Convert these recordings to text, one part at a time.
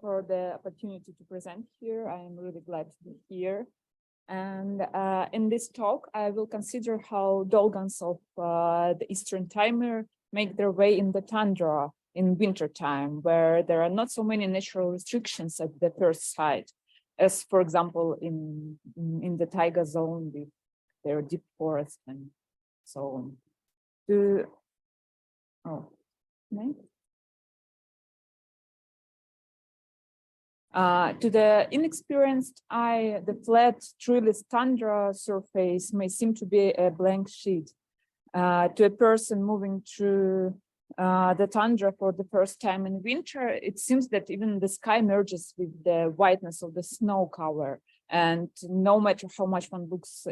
for the opportunity to present here. I am really glad to be here. And in this talk, I will consider how Dolgans of the Eastern Timor make their way in the tundra in wintertime, where there are not so many natural restrictions at the first sight, as, for example, in the taiga zone with their deep forest and so on. To the inexperienced eye, the flat, treeless tundra surface may seem to be a blank sheet. To a person moving through the tundra for the first time in winter, it seems that even the sky merges with the whiteness of the snow cover. And no matter how much one looks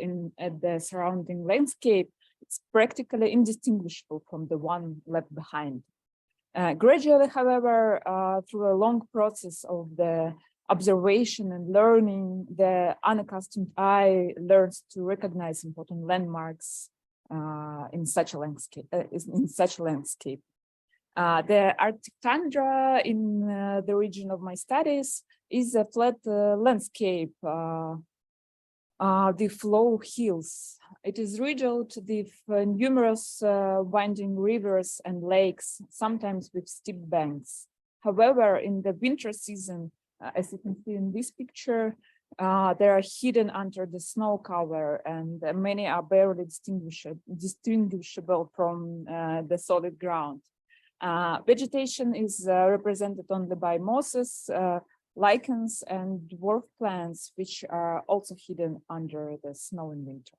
at the surrounding landscape, it's practically indistinguishable from the one left behind. Gradually, however, through a long process of the observation and learning, the unaccustomed eye learns to recognize important landmarks in such a landscape. The Arctic tundra in the region of my studies is a flat landscape. The flow hills. It is riddled with numerous winding rivers and lakes, sometimes with steep banks. However, in the winter season, as you can see in this picture, they are hidden under the snow cover, and many are barely distinguishable from the solid ground. Vegetation is represented only by mosses, lichens and dwarf plants, which are also hidden under the snow in winter.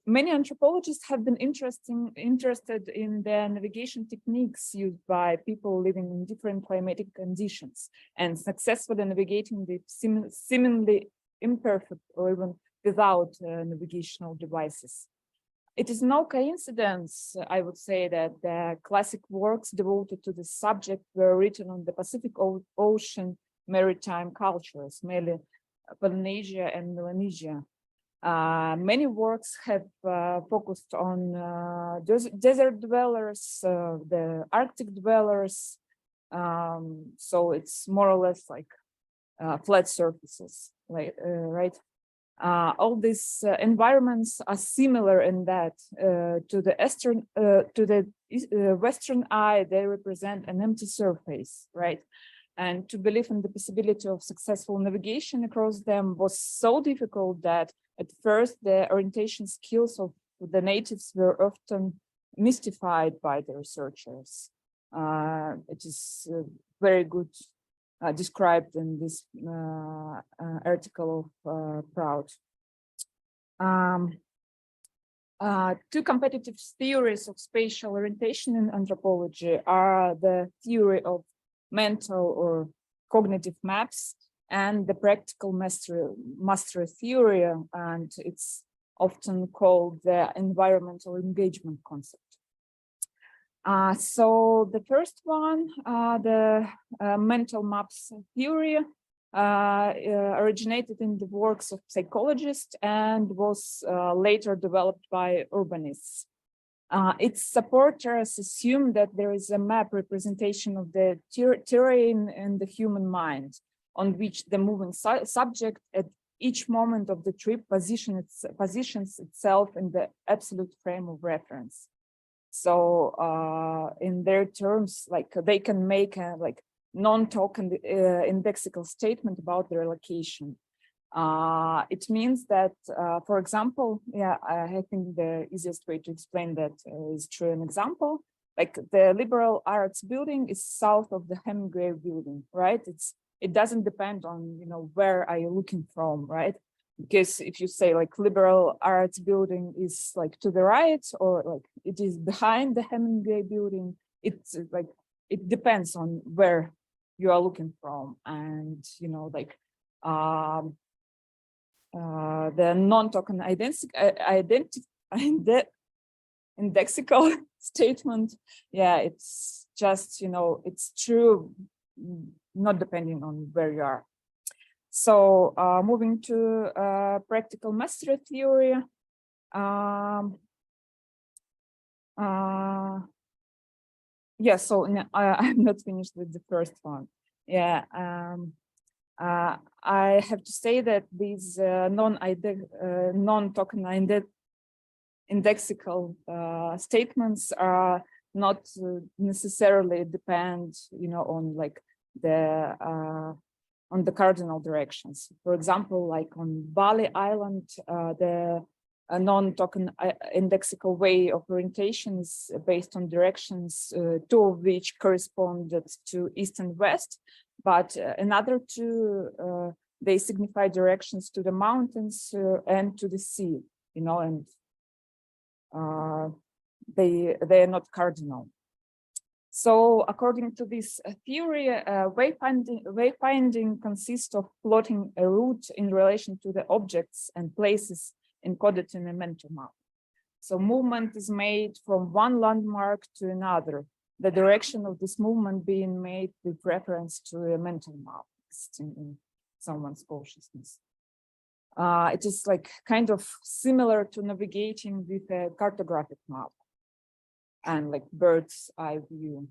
Many anthropologists have been interested in the navigation techniques used by people living in different climatic conditions and successfully navigating with seemingly imperfect or even without navigational devices. It is no coincidence, I would say, that the classic works devoted to the subject were written on the Pacific Ocean maritime cultures, mainly Polynesia and Melanesia. Many works have focused on desert dwellers, the Arctic dwellers, so it's more or less like flat surfaces, right? All these environments are similar in that to the Western eye, they represent an empty surface, right? And to believe in the possibility of successful navigation across them was so difficult that at first the orientation skills of the natives were often mystified by the researchers. It is very good described in this article of Proud. Two competitive theories of spatial orientation in anthropology are the theory of mental or cognitive maps and the practical mastery theory, and it's often called the environmental engagement concept. So the first one, the mental maps theory, originated in the works of psychologists and was later developed by urbanists. Its supporters assume that there is a map representation of the terrain in the human mind, on which the moving subject at each moment of the trip positions itself in the absolute frame of reference. So in their terms, like they can make a non-token indexical statement about their location. It means that, for example, I think the easiest way to explain that is through an example. Like the liberal arts building is south of the Hemingway building, right? It doesn't depend on, where are you looking from, right? Because if you say like liberal arts building is like to the right or like it is behind the Hemingway building, it's like it depends on where you are looking from. And the non-token indexical statement, it's just it's true, not depending on where you are. So moving to practical mastery theory. So I'm not finished with the first one. Yeah, I have to say that these non-token indexical statements are not necessarily depend, on like the cardinal directions. For example, like on Bali Island, the non-token indexical way of orientation is based on directions, two of which corresponded to east and west, but another two, they signify directions to the mountains and to the sea, and they are not cardinal. So according to this theory, wayfinding consists of plotting a route in relation to the objects and places encoded in a mental map. So movement is made from one landmark to another, the direction of this movement being made with reference to a mental map in someone's consciousness. It is like kind of similar to navigating with a cartographic map and like bird's eye view.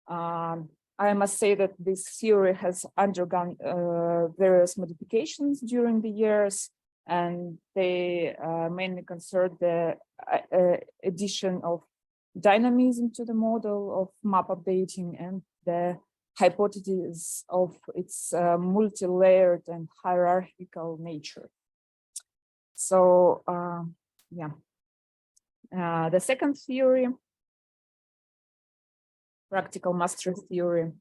I must say that this theory has undergone various modifications during the years, and they mainly concern the addition of dynamism to the model of map updating and the hypothesis of its multi-layered and hierarchical nature. So, yeah. The second theory, practical mastery theory,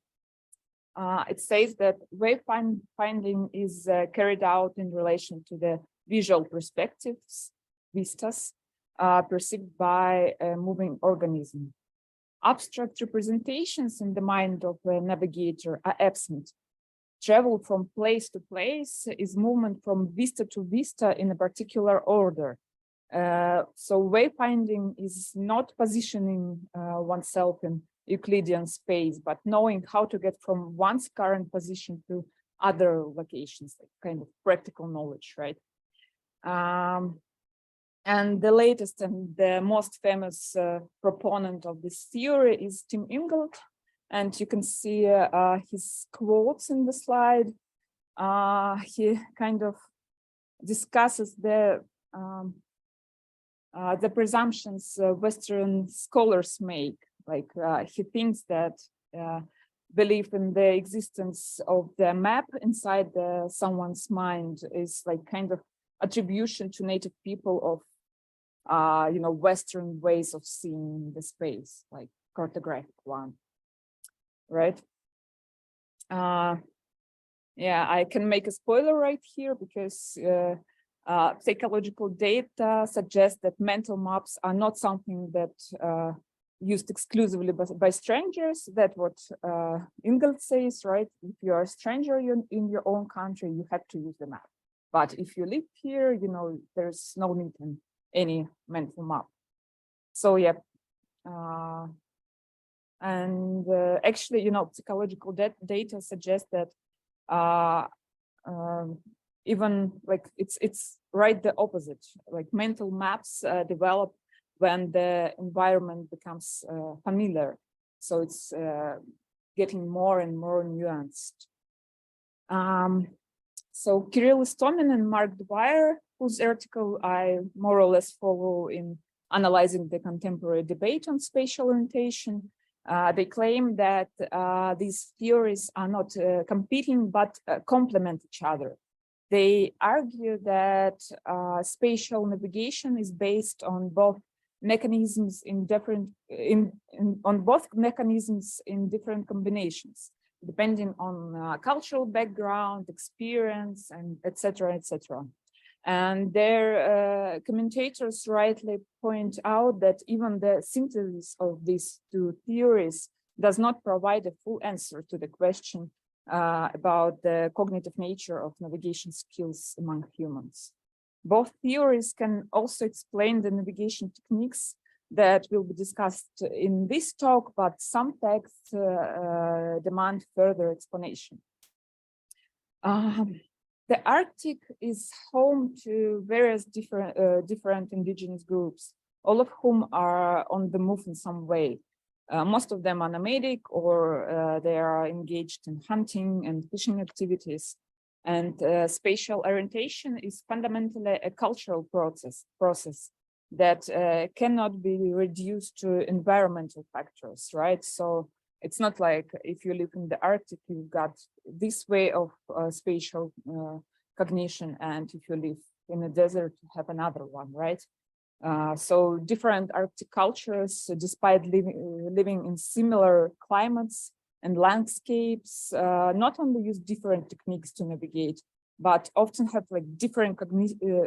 it says that wayfinding is carried out in relation to the visual perspectives, vistas, perceived by a moving organism. Abstract representations in the mind of a navigator are absent. Travel from place to place is movement from vista to vista in a particular order. So wayfinding is not positioning oneself in Euclidean space, but knowing how to get from one's current position to other locations, like kind of practical knowledge, right? And the latest and the most famous proponent of this theory is Tim Ingold. And you can see his quotes in the slide. He kind of discusses the presumptions Western scholars make. Like he thinks that belief in the existence of the map inside someone's mind is like kind of attribution to native people of Western ways of seeing the space, like cartographic one, right? Yeah, I can make a spoiler right here because psychological data suggests that mental maps are not something that used exclusively by strangers. That's what Ingold says, right? If you are a stranger in your own country, you have to use the map. But if you live here, there's no need in any mental map. So yeah, and actually, psychological data suggests that even like it's right the opposite. Like mental maps develop when the environment becomes familiar. So it's getting more and more nuanced. So Kirill Istomin and Mark Dwyer, whose article I more or less follow in analyzing the contemporary debate on spatial orientation, they claim that these theories are not competing, but complement each other. They argue that spatial navigation is based on both mechanisms in different combinations, depending on cultural background, experience, and etc., etc. And their commentators rightly point out that even the synthesis of these two theories does not provide a full answer to the question about the cognitive nature of navigation skills among humans. Both theories can also explain the navigation techniques that will be discussed in this talk, but some texts demand further explanation. The Arctic is home to various different indigenous groups, all of whom are on the move in some way. Most of them are nomadic, or they are engaged in hunting and fishing activities. And spatial orientation is fundamentally a cultural process that cannot be reduced to environmental factors, right? So it's not like if you live in the Arctic, you've got this way of spatial cognition, and if you live in a desert, you have another one, right? So different Arctic cultures, despite living in similar climates and landscapes, not only use different techniques to navigate, but often have like different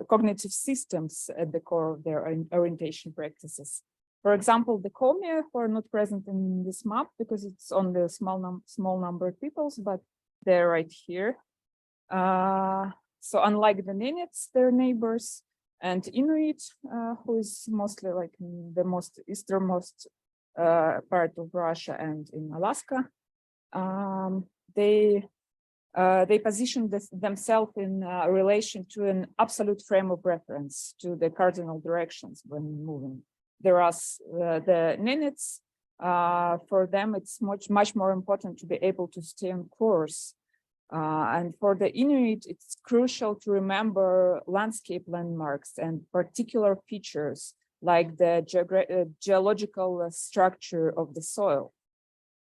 cognitive systems at the core of their orientation practices. For example, the Komi, who are not present in this map because it's on the small number of peoples, but they're right here. So unlike the Nenets, their neighbors, and Inuit, who is mostly like in the most easternmost part of Russia and in Alaska, they position themselves in relation to an absolute frame of reference, to the cardinal directions when moving. Whereas the Nenets, for them, it's much more important to be able to stay on course. And for the Inuit, it's crucial to remember landscape landmarks and particular features like the geological structure of the soil.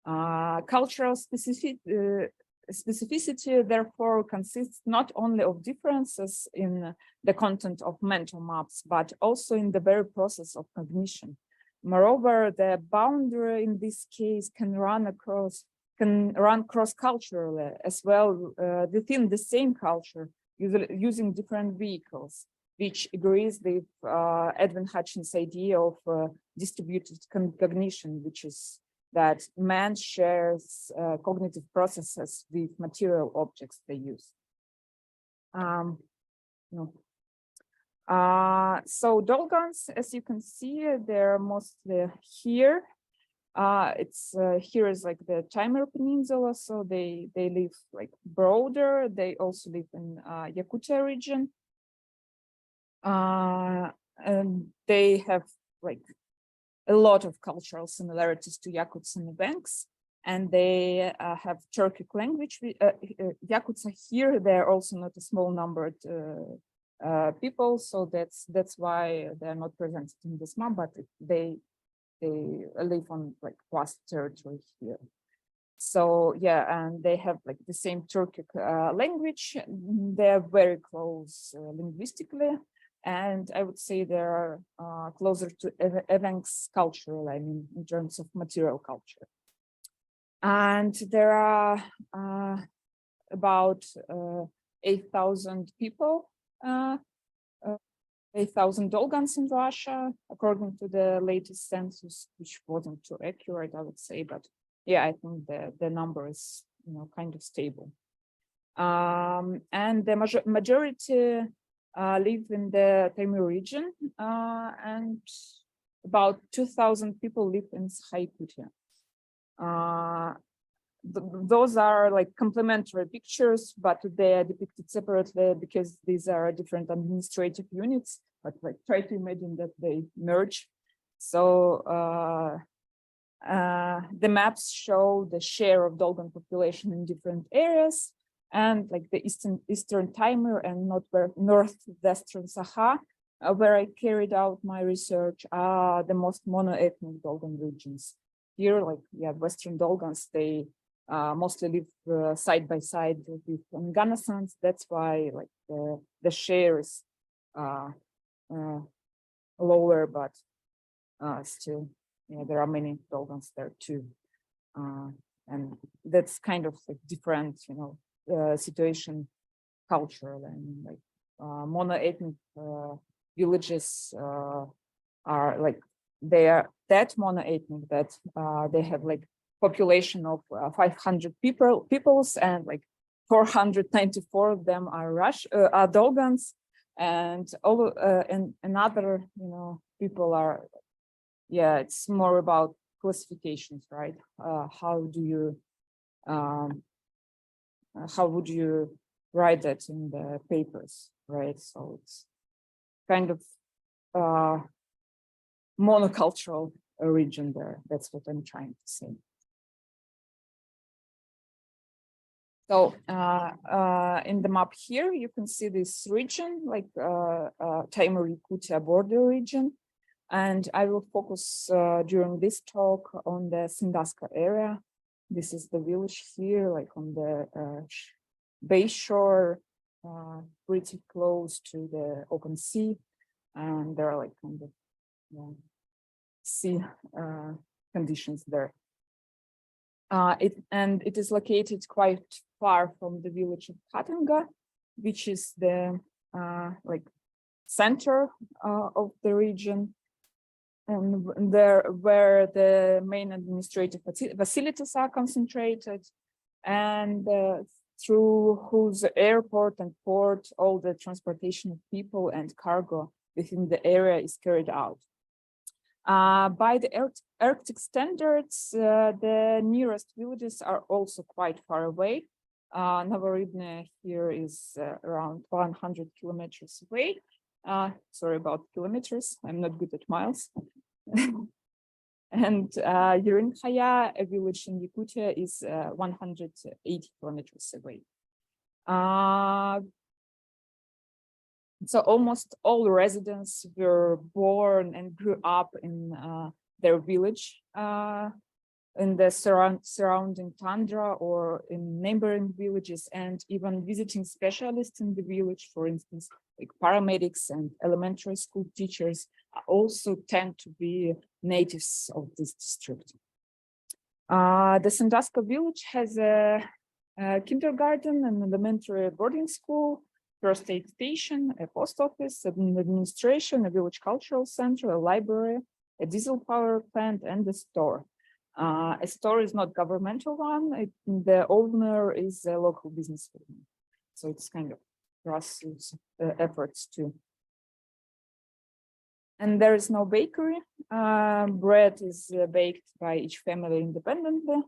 Cultural specificity, therefore, consists not only of differences in the content of mental maps, but also in the very process of cognition. Moreover, the boundary in this case can run cross-culturally as well within the same culture, using different vehicles, which agrees with Edwin Hutchins' idea of distributed cognition, which is that man shares cognitive processes with material objects they use. So Dolgans, as you can see, they're mostly here. Here is like the Timur Peninsula, so they live like broader. They also live in Yakutia region. And they have like a lot of cultural similarities to Yakuts and Evenks, and they have Turkic language. Yakuts are here. They're also not a small numbered people, so that's why they're not presented in this map, but they live on like vast territory here. So yeah, and they have like the same Turkic language. They're very close linguistically, and I would say they're closer to Evenks cultural, I mean, in terms of material culture. And there are about 8,000 people, 8,000 Dolgans in Russia, according to the latest census, which wasn't too accurate, I would say, but yeah, I think the number is, kind of stable. And the majority live in the Timur region, and about 2,000 people live in Yakutia. Those are like complementary pictures, but they are depicted separately because these are different administrative units, but like try to imagine that they merge. So the maps show the share of Dolgan population in different areas, and like the Eastern Timur and northwestern Sakha, where I carried out my research, are the most monoethnic Dolgan regions. Here, like, yeah, Western Dolgans, they mostly live side by side with Nganasans. That's why like the share is lower, but still, yeah, there are many Dolgans there too. And that's kind of like different, situation cultural, and like monoethnic villages are like, they are that monoethnic that they have like population of 500 peoples, and like 494 of them are Dolgans, and all and another people are, yeah, it's more about classifications, right? How would you write that in the papers, right? So it's kind of monocultural region there. That's what I'm trying to say. So in the map here, you can see this region, like Taimur-Yakutia border region. And I will focus during this talk on the Sandaska area. This is the village here, like on the bay shore, pretty close to the open sea. And there are like kind of sea conditions there. It is located quite far from the village of Katanga, which is the like center of the region, and there where the main administrative facilities are concentrated, and through whose airport and port all the transportation of people and cargo within the area is carried out. By the Arctic standards, the nearest villages are also quite far away. Novorybne here is around 100 kilometers away. Sorry about kilometers, I'm not good at miles. And Yerinkhaya, a village in Yakutia, is 180 kilometers away. So almost all residents were born and grew up in their village, in the surrounding tundra or in neighboring villages, and even visiting specialists in the village, for instance, like paramedics and elementary school teachers, also tend to be natives of this district. The Sandaska village has a kindergarten, an elementary boarding school, first aid station, a post office, an administration, a village cultural center, a library, a diesel power plant, and a store. A store is not governmental one. The owner is a local businessman. So it's kind of grassroots efforts too. And there is no bakery. Bread is baked by each family independently.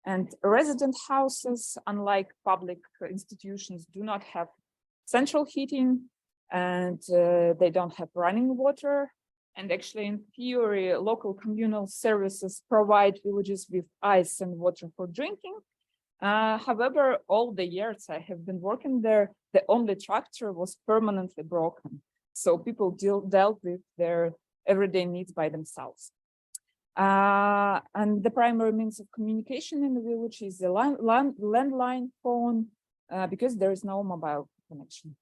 And resident houses, unlike public institutions, do not have central heating, and they don't have running water. And actually, in theory, local communal services provide villages with ice and water for drinking. However, all the years I have been working there, the only tractor was permanently broken. So people dealt with their everyday needs by themselves. And the primary means of communication in the village is the landline phone, because there is no mobile connection.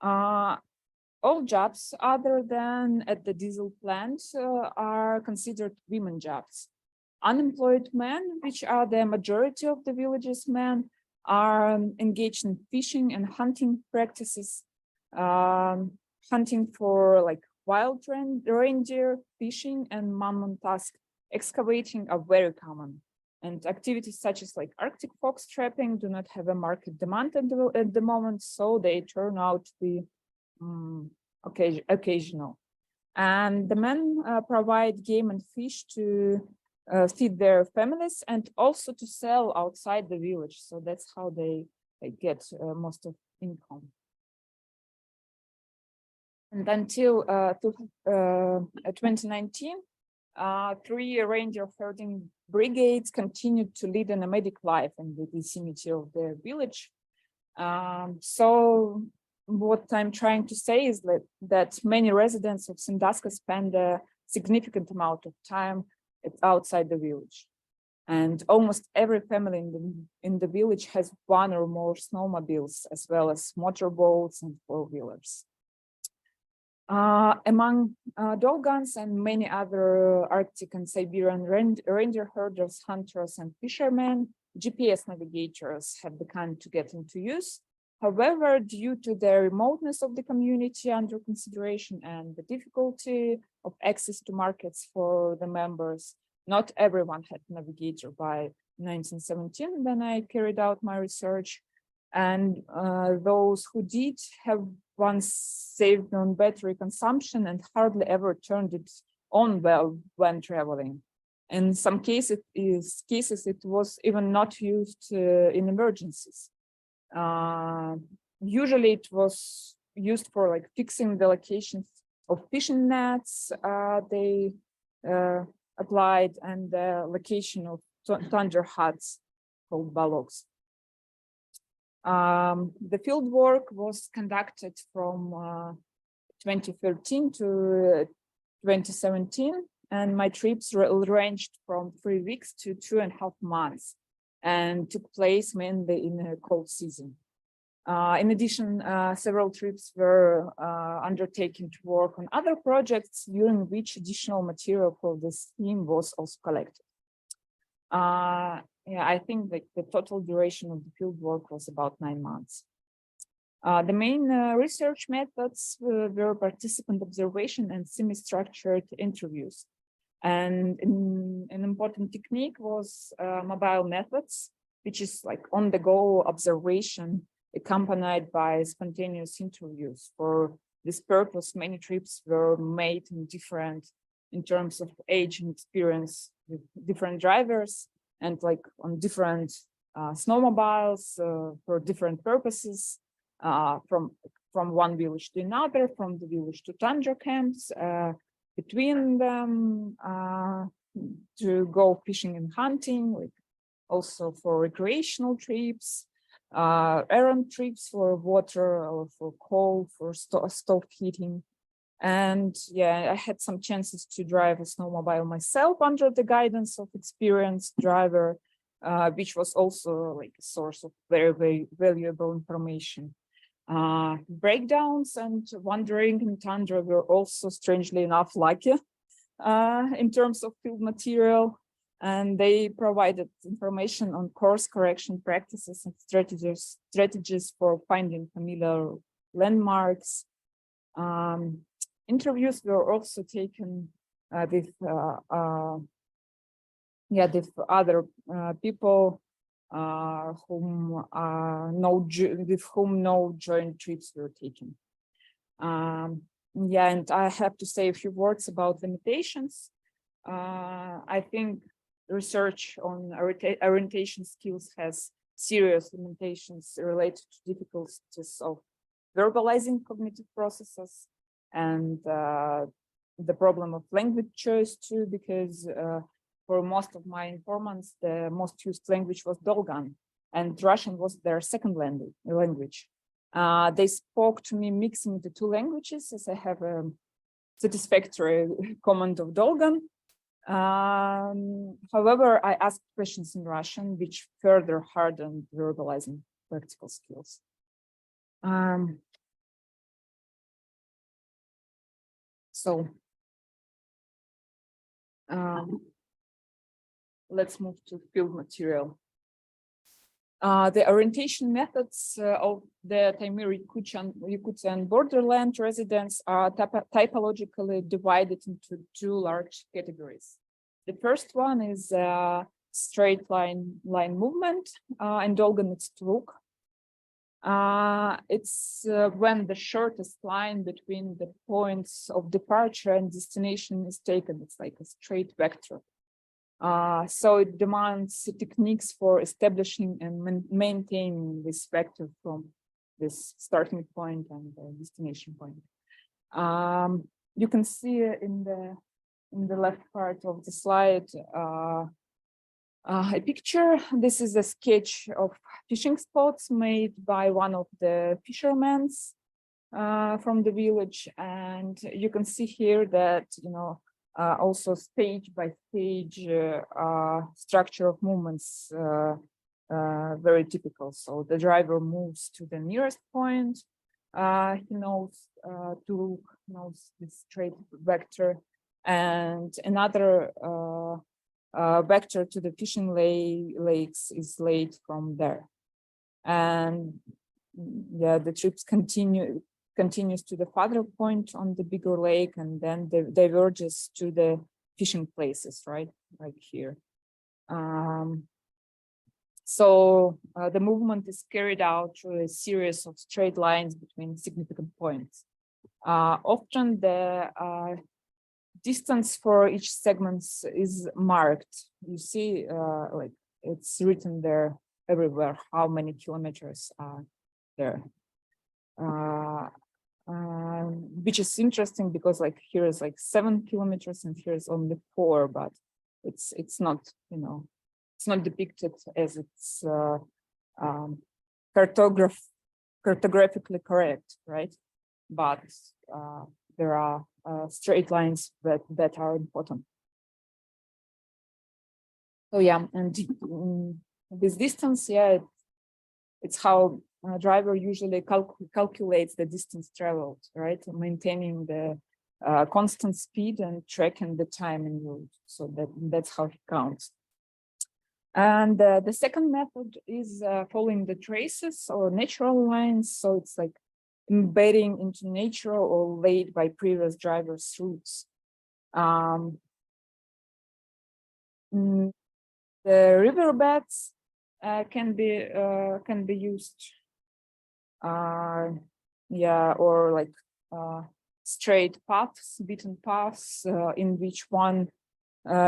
All jobs other than at the diesel plant are considered women jobs. Unemployed men, which are the majority of the village's men, are engaged in fishing and hunting practices. Hunting for like wild reindeer, fishing, and mammoth tusk excavating are very common. And activities such as like Arctic fox trapping do not have a market demand at the moment, so they turn out to be occasional. And the men provide game and fish to feed their families and also to sell outside the village. So that's how they get most of income. And until 2019, 3 reindeer herding brigades continued to lead a nomadic life in the vicinity of the village. So what I'm trying to say is that many residents of Sandaska spend a significant amount of time outside the village. And almost every family in the village has one or more snowmobiles, as well as motorboats and four-wheelers. Among Dolgans and many other Arctic and Siberian reindeer herders, hunters, and fishermen, GPS navigators have begun to get into use. However, due to the remoteness of the community under consideration and the difficulty of access to markets for the members, not everyone had a navigator by 1917 when I carried out my research. And those who did have once saved on battery consumption and hardly ever turned it on well when traveling. In some cases, it was even not used in emergencies. Usually it was used for like fixing the locations of fishing nets. They applied, and the location of tundra huts called balogs. The field work was conducted from 2013 to 2017, and my trips ranged from 3 weeks to 2.5 months and took place mainly in the cold season. In addition, several trips were undertaken to work on other projects during which additional material for this theme was also collected. Yeah, I think that the total duration of the field work was about 9 months. The main research methods were participant observation and semi-structured interviews. And an important technique was mobile methods, which is like on-the-go observation accompanied by spontaneous interviews. For this purpose, many trips were made in terms of age and experience with different drivers, and like on different snowmobiles for different purposes, from one village to another, from the village to tundra camps, between them, to go fishing and hunting, like also for recreational trips, errand trips for water or for coal, for stove heating. And yeah, I had some chances to drive a snowmobile myself under the guidance of experienced driver, which was also like a source of very, very valuable information. Breakdowns and wandering in tundra were also, strangely enough, lucky in terms of field material, and they provided information on course correction practices and strategies for finding familiar landmarks. Interviews were also taken with other people with whom no joint trips were taken. Yeah, and I have to say a few words about limitations. I think research on orientation skills has serious limitations related to difficulties of verbalizing cognitive processes, and the problem of language choice too, because for most of my informants, the most used language was Dolgan, and Russian was their second language. They spoke to me mixing the two languages, as I have a satisfactory command of Dolgan. However, I asked questions in Russian, which further hardened verbalizing practical skills. Let's move to field material. The orientation methods of the Taimyr-Yakutian borderland residents are typologically divided into two large categories. The first one is straight line movement, and Dolgan it's truk. It's when the shortest line between the points of departure and destination is taken. It's like a straight vector. So it demands techniques for establishing and maintaining this vector from this starting point and the destination point. You can see in the left part of the slide a picture. This is a sketch of fishing spots made by one of the fishermen from the village, and you can see here that also stage by stage structure of movements very typical. So the driver moves to the nearest point. He knows this straight vector, and another vector to the fishing lakes is laid from there. And yeah, the trips continues to the farther point on the bigger lake, and then diverges to the fishing places, right, like here. So the movement is carried out through a series of straight lines between significant points. Often the distance for each segment is marked. You see, like it's written there everywhere how many kilometers are there. which is interesting because like here is like 7 kilometers and here is only 4, but it's not, you know, it's not depicted as it's cartographically correct, right? But there are straight lines that are important. So yeah, and this distance, yeah, it's how a driver usually calculates the distance traveled, right? Maintaining the constant speed and tracking the time en route. So that's how he counts. And the second method is following the traces or natural lines. So it's like embedding into nature or laid by previous drivers' routes. The riverbeds can be used, yeah, or like straight paths, beaten paths, in which one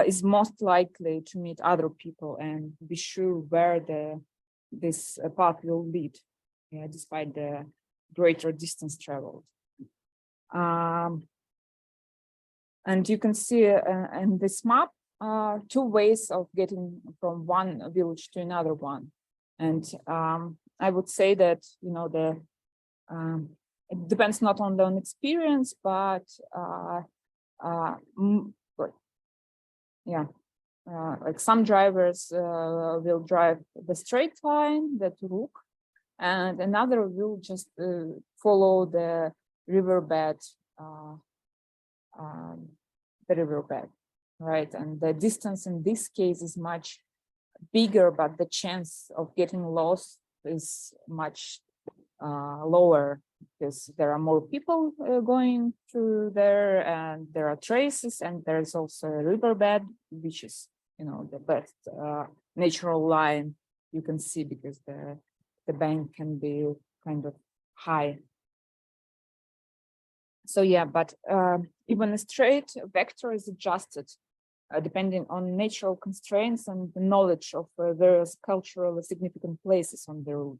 is most likely to meet other people and be sure where this path will lead, yeah, despite the greater distance traveled. And you can see in this map 2 ways of getting from one village to another one. And I would say that, you know, it depends not only on experience, but yeah, like some drivers will drive the straight line, that rook, and another will just follow the riverbed, right? And the distance in this case is much bigger, but the chance of getting lost is much lower because there are more people going through there, and there are traces, and there is also a riverbed, which is, you know, the best natural line you can see because the bank can be kind of high. So yeah, but even a straight vector is adjusted depending on natural constraints and the knowledge of various culturally significant places on the route,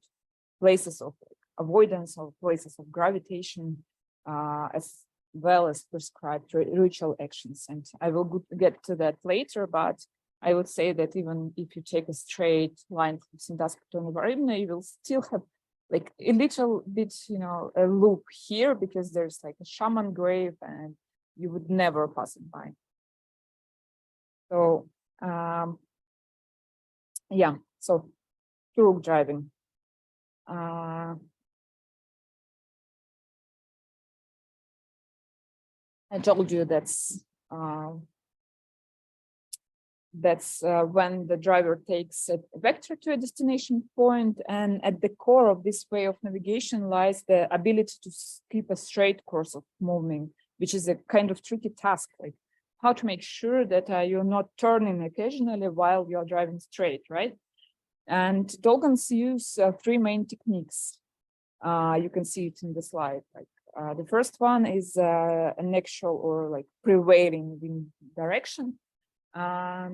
places of avoidance or places of gravitation, as well as prescribed ritual actions. And I will get to that later, but I would say that even if you take a straight line from Sandusky to Novaribne, you will still have like a little bit, you know, a loop here because there's like a shaman grave and you would never pass it by. So yeah, so Turuk driving. I told you that's when the driver takes a vector to a destination point, and at the core of this way of navigation lies the ability to keep a straight course of moving, which is a kind of tricky task, like how to make sure that you're not turning occasionally while you're driving straight, right? And Dolgans use 3 main techniques. You can see it in the slide. Like the first one is an actual or like prevailing wind direction. I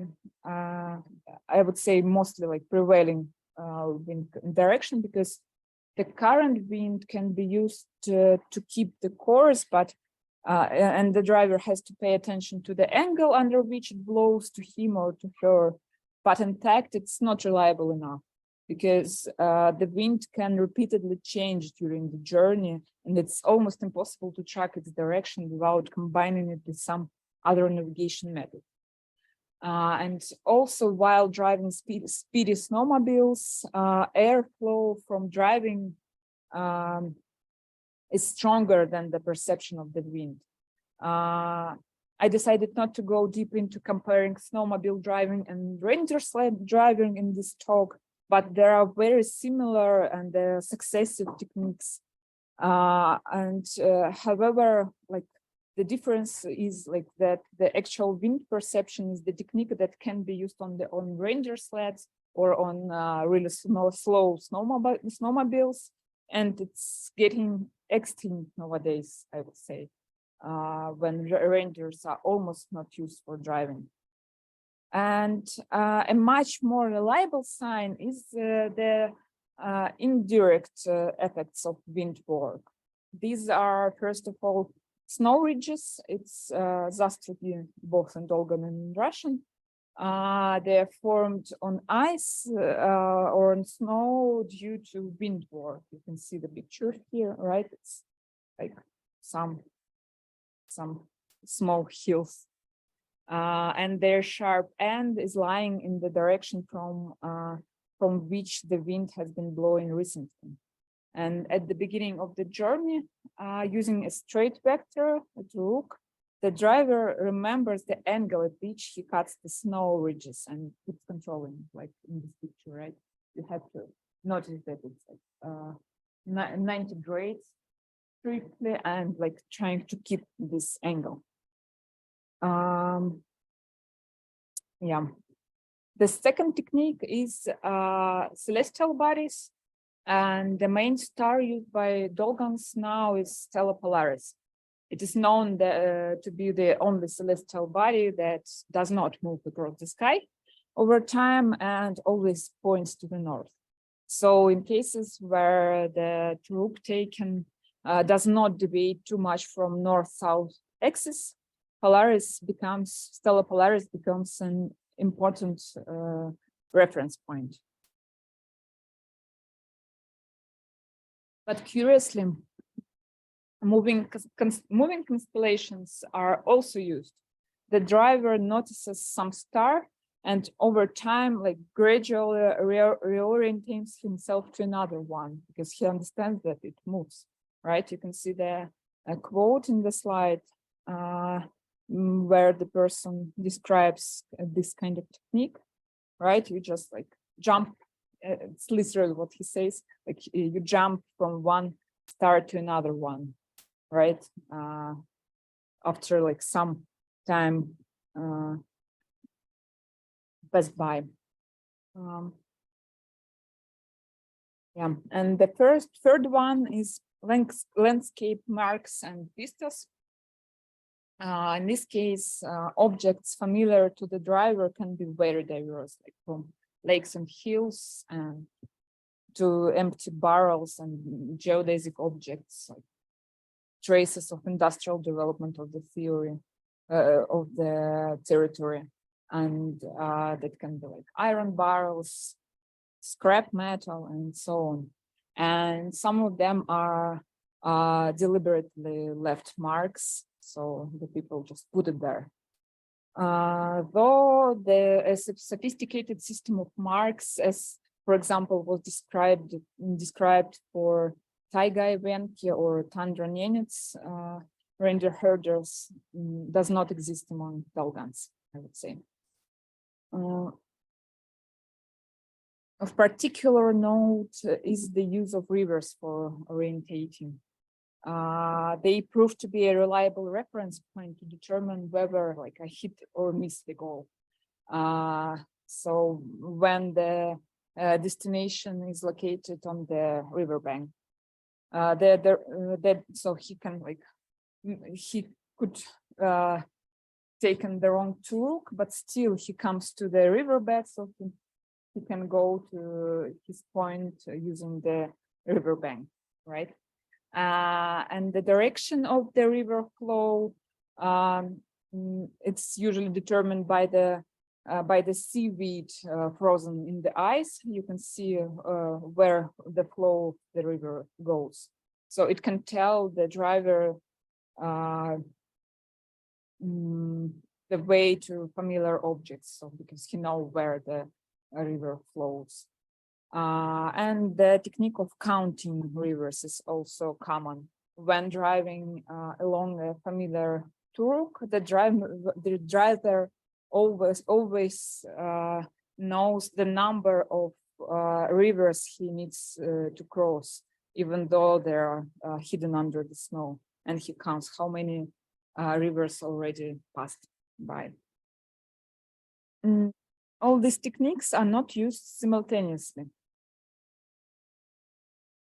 would say mostly like prevailing wind direction, because the current wind can be used to keep the course, but and the driver has to pay attention to the angle under which it blows to him or to her. But in fact, it's not reliable enough because the wind can repeatedly change during the journey, and it's almost impossible to track its direction without combining it with some other navigation method. And also, while driving speedy snowmobiles, airflow from driving is stronger than the perception of the wind. I decided not to go deep into comparing snowmobile driving and reindeer sled driving in this talk, but there are very similar and successive techniques. However, like the difference is like that the actual wind perception is the technique that can be used on reindeer sleds or on really slow snowmobiles, and it's getting extinct nowadays, I would say, when reindeers are almost not used for driving. And a much more reliable sign is the indirect effects of wind work. these are, first of all, snow ridges. It's Zastrugi, both in Dolgan and in Russian. They're formed on ice or on snow due to wind war. You can see the picture here, right? It's like some small hills. And their sharp end is lying in the direction from which the wind has been blowing recently. And at the beginning of the journey, using a straight vector to look, the driver remembers the angle at which he cuts the snow ridges and keeps controlling, like in this picture, right? You have to notice that it's like 90 grades strictly and like trying to keep this angle. Yeah. The second technique is celestial bodies. And the main star used by Dolgans now is Stella Polaris. It is known to be the only celestial body that does not move across the sky over time and always points to the north. So in cases where the route taken does not deviate too much from north-south axis, Stella Polaris becomes an important reference point. But curiously, moving constellations are also used. The driver notices some star and over time, like gradually reorientates himself to another one because he understands that it moves, right? You can see the quote in the slide where the person describes this kind of technique, right? You just like jump. It's literally what he says, like you jump from one star to another one, right? After like some time passed by. Yeah, and the third one is landscape marks and vistas. In this case, objects familiar to the driver can be very diverse, like from lakes and hills and to empty barrels and geodesic objects, like traces of industrial development of the theory of the territory. And that can be like iron barrels, scrap metal, and so on. And some of them are deliberately left marks, so the people just put it there. Though a sophisticated system of marks, as for example was described for taiga venki or tundra nenets, reindeer herders, does not exist among Dolgans, I would say. Of particular note is the use of rivers for orientating. They prove to be a reliable reference point to determine whether like I hit or miss the goal. So when the destination is located on the riverbank, so he can like he could taken the wrong tool, but still he comes to the riverbed, so he can go to his point using the riverbank, right? And the direction of the river flow, it's usually determined by the seaweed frozen in the ice. You can see where the flow of the river goes. So it can tell the driver the way to familiar objects, so because he knows where the river flows. And the technique of counting rivers is also common. When driving along a familiar turuk, the driver always knows the number of rivers he needs to cross, even though they are hidden under the snow, and he counts how many rivers already passed by. All these techniques are not used simultaneously.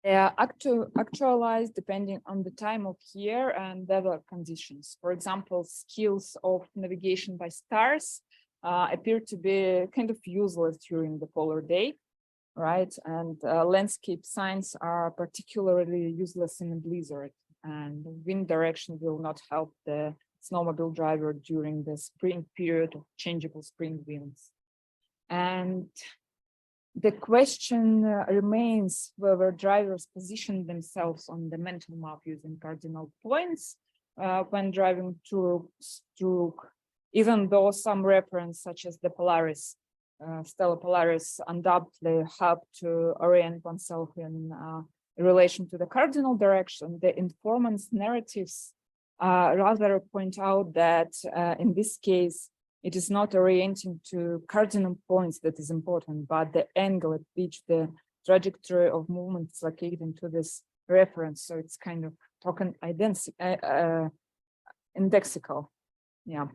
They are actualized depending on the time of year and weather conditions. For example, skills of navigation by stars appear to be kind of useless during the polar day, right? And landscape signs are particularly useless in a blizzard. and wind direction will not help the snowmobile driver during the spring period of changeable spring winds. And the question remains whether drivers position themselves on the mental map using cardinal points when driving through, even though some reference such as the Polaris, Stella Polaris, undoubtedly help to orient oneself in relation to the cardinal direction, the informant's narratives rather point out that in this case, it is not orienting to cardinal points that is important, but the angle at which the trajectory of movement is located into this reference. So it's kind of token indexical. Yeah.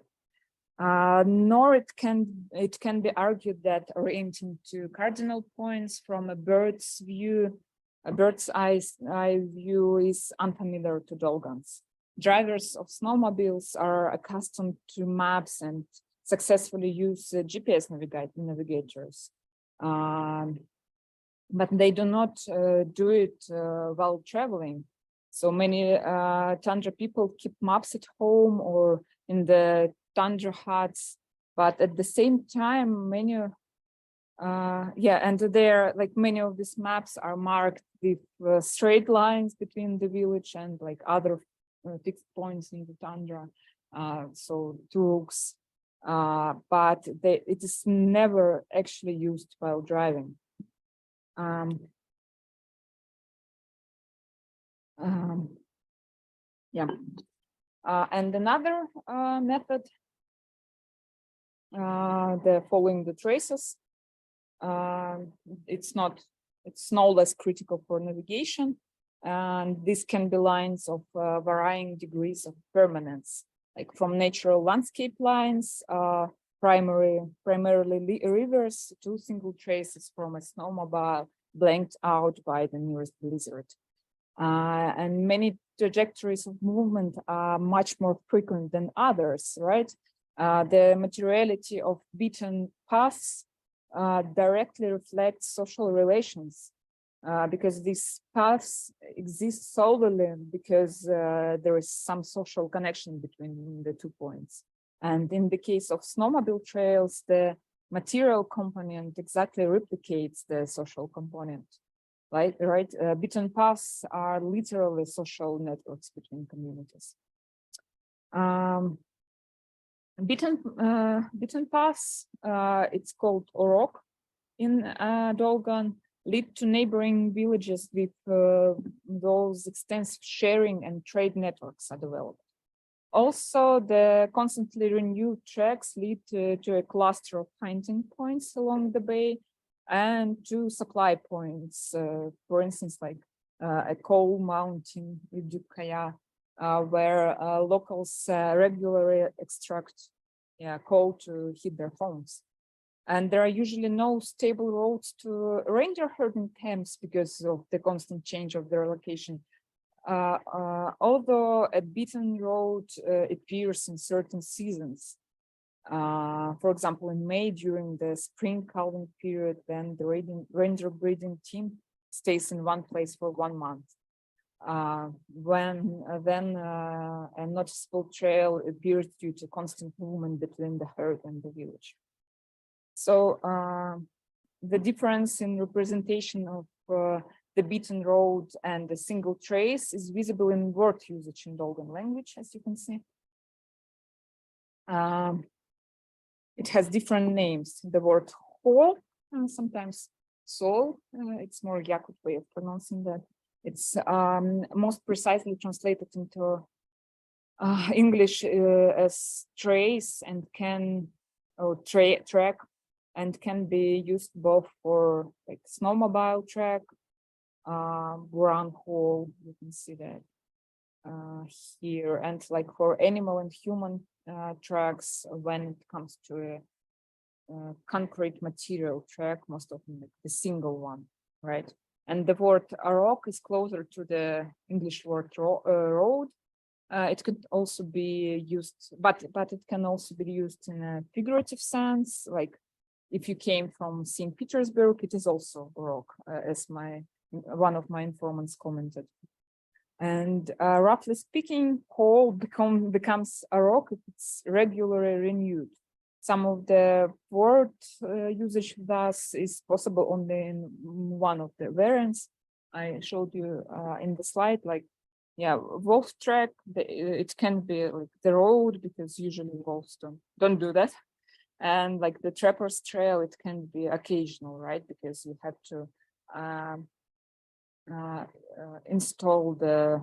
Nor it can be argued that orienting to cardinal points from a bird's eye view is unfamiliar to Dolgans. Drivers of snowmobiles are accustomed to maps and successfully use GPS navigators, but they do not do it while traveling. So many tundra people keep maps at home or in the tundra huts, but at the same time, many and there, like many of these maps are marked with straight lines between the village and like other fixed points in the tundra, so trucks, but it is never actually used while driving. And another method, the following the traces. It's no less critical for navigation, and this can be lines of varying degrees of permanence, like from natural landscape lines, primarily rivers, to single traces from a snowmobile blanked out by the nearest blizzard. And many trajectories of movement are much more frequent than others, right? The materiality of beaten paths directly reflects social relations, because these paths exist solely because there is some social connection between the 2 points. And in the case of snowmobile trails, the material component exactly replicates the social component. Right? Beaten paths are literally social networks between communities. Beaten paths, it's called orok in Dolgan, lead to neighboring villages with those extensive sharing and trade networks are developed. Also, the constantly renewed tracks lead to a cluster of hunting points along the bay and to supply points, for instance, like a coal mountain in Dukaya, where locals regularly extract coal to heat their homes. And there are usually no stable roads to reindeer herding camps because of the constant change of their location. Although a beaten road appears in certain seasons. For example, in May during the spring calving period, then the reindeer breeding team stays in one place for 1 month. Then a noticeable trail appears due to constant movement between the herd and the village. So the difference in representation of the beaten road and the single trace is visible in word usage in Dolgan language, as you can see. It has different names. The word hol, sometimes soul, it's more Yakut way of pronouncing that. It's most precisely translated into English as trace and track, and can be used both for like snowmobile track, ground hole, you can see that here, and like for animal and human tracks when it comes to a concrete material track, most often like the single one, right? And the word arok is closer to the English word road. It could also be used, but it can also be used in a figurative sense, like if you came from St. Petersburg, it is also arok, as one of my informants commented. And roughly speaking, coal becomes a rock if it's regularly renewed. Some of the word usage thus is possible only in one of the variants I showed you in the slide, like, yeah, wolf track, it can be like the road, because usually wolves don't do that. And like the trapper's trail, it can be occasional, right? Because you have to install the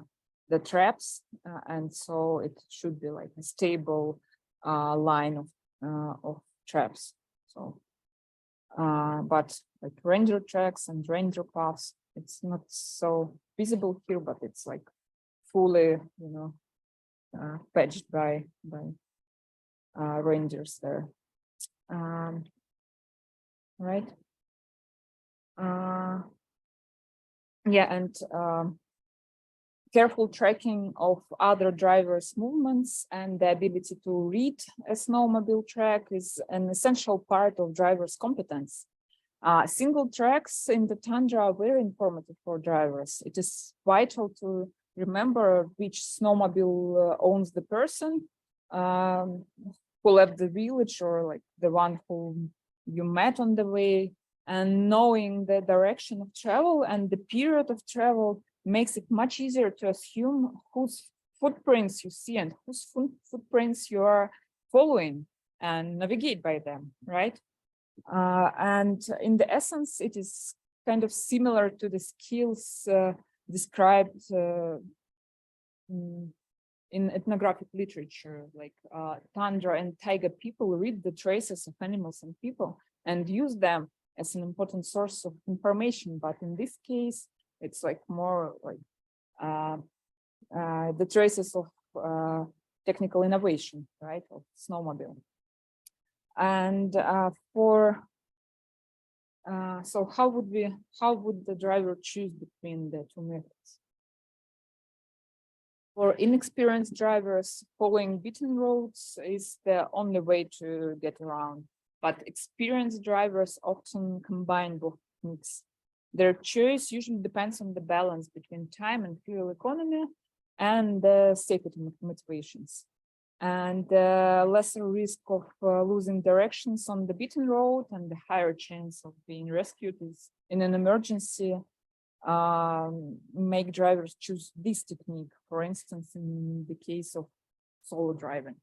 traps, and so it should be like a stable line of traps. So, but like ranger tracks and ranger paths, it's not so visible here, but it's like fully, patched by rangers there. Right. Yeah, and careful tracking of other drivers' movements and the ability to read a snowmobile track is an essential part of driver's competence. Single tracks in the tundra are very informative for drivers. It is vital to remember which snowmobile owns the person who left the village, or like the one who you met on the way, and knowing the direction of travel and the period of travel makes it much easier to assume whose footprints you see and whose footprints you are following and navigate by them, right? And in the essence, it is kind of similar to the skills described in ethnographic literature, like tundra and taiga people read the traces of animals and people and use them as an important source of information. But in this case, it's like more like the traces of technical innovation, right, of snowmobile. And so how would the driver choose between the two methods? For inexperienced drivers, following beaten roads is the only way to get around. But experienced drivers often combine both techniques. Their choice usually depends on the balance between time and fuel economy and the safety motivations. And lesser risk of losing directions on the beaten road and the higher chance of being rescued is in an emergency make drivers choose this technique, for instance, in the case of solo driving.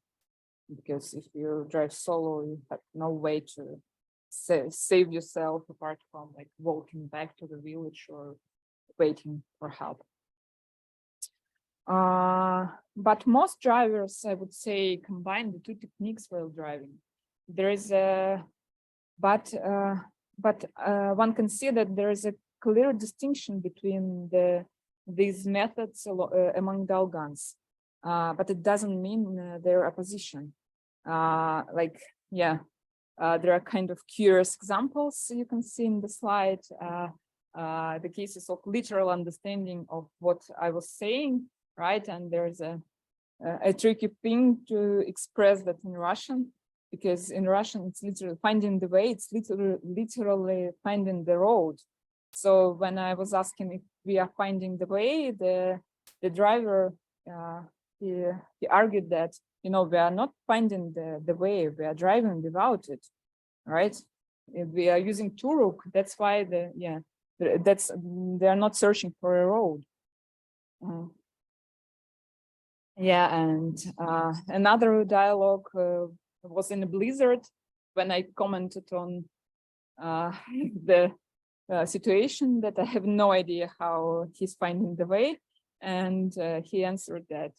Because if you drive solo, you have no way to save yourself apart from like walking back to the village or waiting for help. But most drivers, I would say, combine the two techniques while driving. There is a, but one can see that there is a clear distinction between these methods among Dolgans, but it doesn't mean their opposition. There are kind of curious examples you can see in the slide. The cases of literal understanding of what I was saying, right? And there's a tricky thing to express that in Russian, because in Russian it's literally finding the way, it's literally finding the road. So when I was asking if we are finding the way, the driver, he argued that, we are not finding the way, we are driving without it, right? If we are using Turuk, that's why they are not searching for a road. And another dialogue was in a blizzard when I commented on the situation that I have no idea how he's finding the way. And he answered that,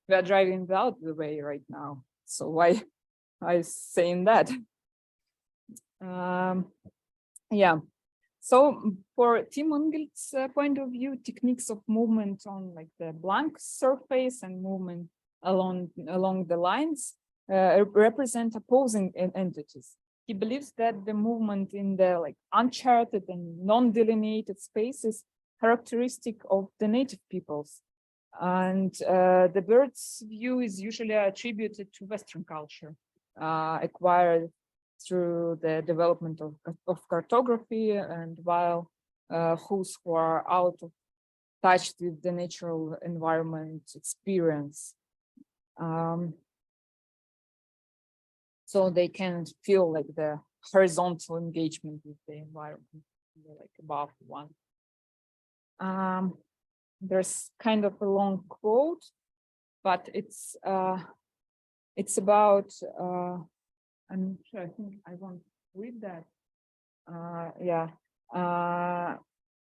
we are driving without the way right now. So why I saying that? So for Tim Ungelt's point of view, techniques of movement on like the blank surface and movement along the lines represent opposing entities. He believes that the movement in the like uncharted and non-delineated spaces characteristic of the native peoples. And the bird's view is usually attributed to Western culture, acquired through the development of cartography, and while who are out of touched with the natural environment experience. So they can feel like the horizontal engagement with the environment, like above one. There's kind of a long quote, but it's about, I'm sure, I think I won't read that.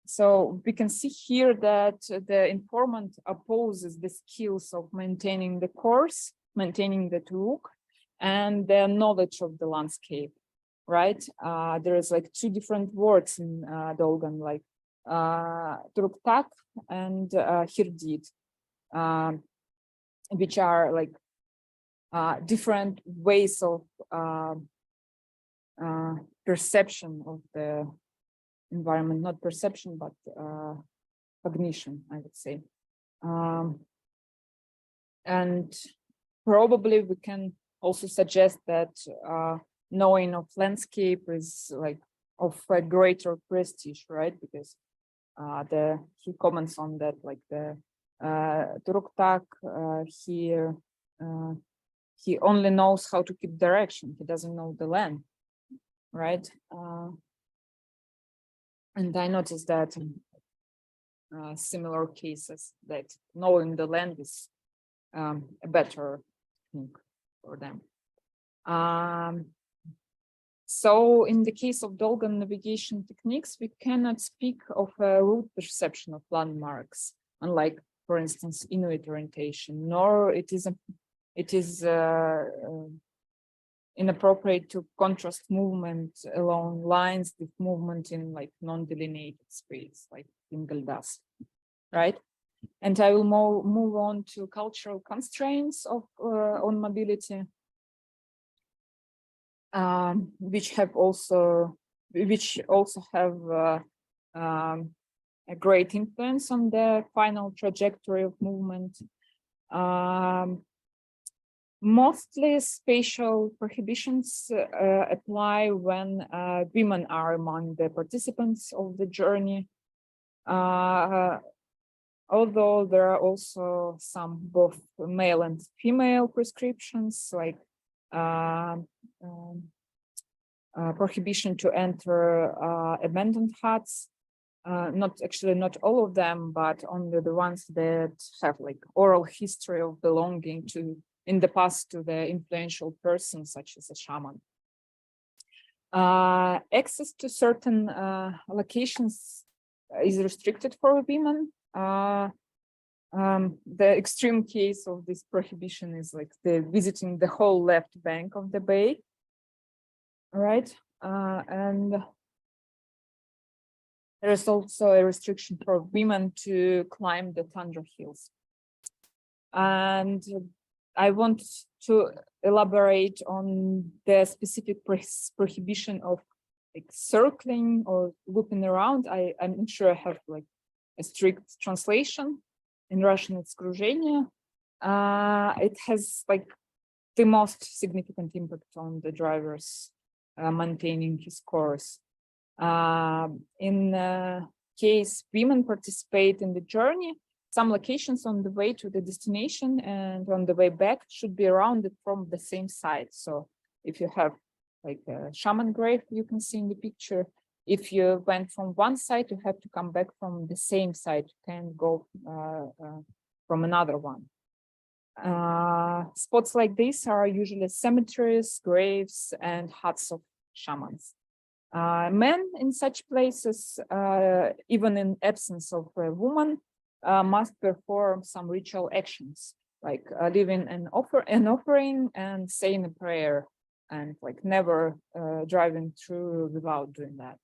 So we can see here that the informant opposes the skills of maintaining the course, maintaining the look, and their knowledge of the landscape, right? There is like two different words in Dolgan, like Turuktak and Hirdit, which are like different ways of perception of the environment, not perception, but cognition, I would say. And probably we can also suggest that knowing of landscape is like of a greater prestige, right? Because he comments on that, like the Turuktak here, he only knows how to keep direction. He doesn't know the land, right? And I noticed that in similar cases that knowing the land is a better thing for them. So in the case of Dolgan navigation techniques, we cannot speak of a route perception of landmarks, unlike, for instance, Inuit orientation, nor it is inappropriate to contrast movement along lines with movement in like non-delineated space, like Ingel does, right? And I will move on to cultural constraints of on mobility, which also have a great influence on the final trajectory of movement. Mostly spatial prohibitions apply when women are among the participants of the journey, although there are also some both male and female prescriptions, like prohibition to enter abandoned huts. Not all of them, but only the ones that have like oral history of belonging to in the past to the influential person, such as a shaman. Access to certain locations is restricted for women. The extreme case of this prohibition is like the visiting the whole left bank of the bay, right? And there is also a restriction for women to climb the tundra hills. And I want to elaborate on the specific prohibition of like circling or looping around. I'm not sure I have like a strict translation. In Russian, it's кружение. It has like the most significant impact on the driver's maintaining his course. In case women participate in the journey, some locations on the way to the destination and on the way back should be rounded from the same side. So if you have like a shaman grave, you can see in the picture, if you went from one side, you have to come back from the same side. You can't go from another one. Spots like this are usually cemeteries, graves, and huts of shamans. Men in such places, even in absence of a woman, must perform some ritual actions, like leaving an offering and saying a prayer, and like never driving through without doing that.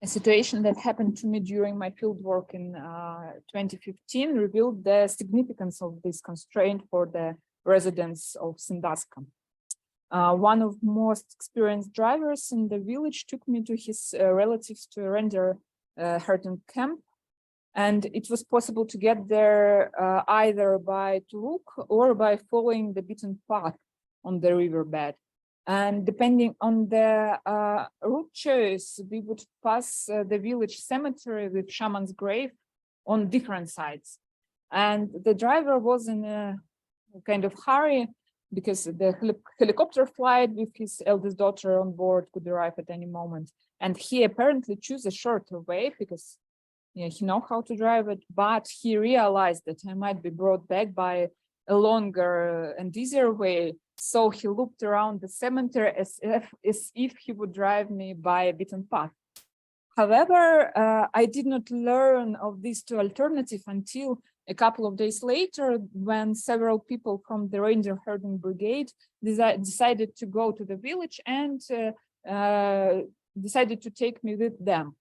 A situation that happened to me during my fieldwork in 2015 revealed the significance of this constraint for the residents of Sandusky. One of most experienced drivers in the village took me to his relatives to render Herten camp, and it was possible to get there either by Turuk or by following the beaten path on the riverbed. And depending on the route choice, we would pass the village cemetery with shaman's grave on different sides. And the driver was in a kind of hurry because the helicopter flight with his eldest daughter on board could arrive at any moment. And he apparently chose a shorter way because he knows how to drive it, but he realized that he might be brought back by a longer and easier way. So he looped around the cemetery as if he would drive me by a beaten path. However, I did not learn of these two alternatives until a couple of days later, when several people from the reindeer herding brigade decided to go to the village and decided to take me with them.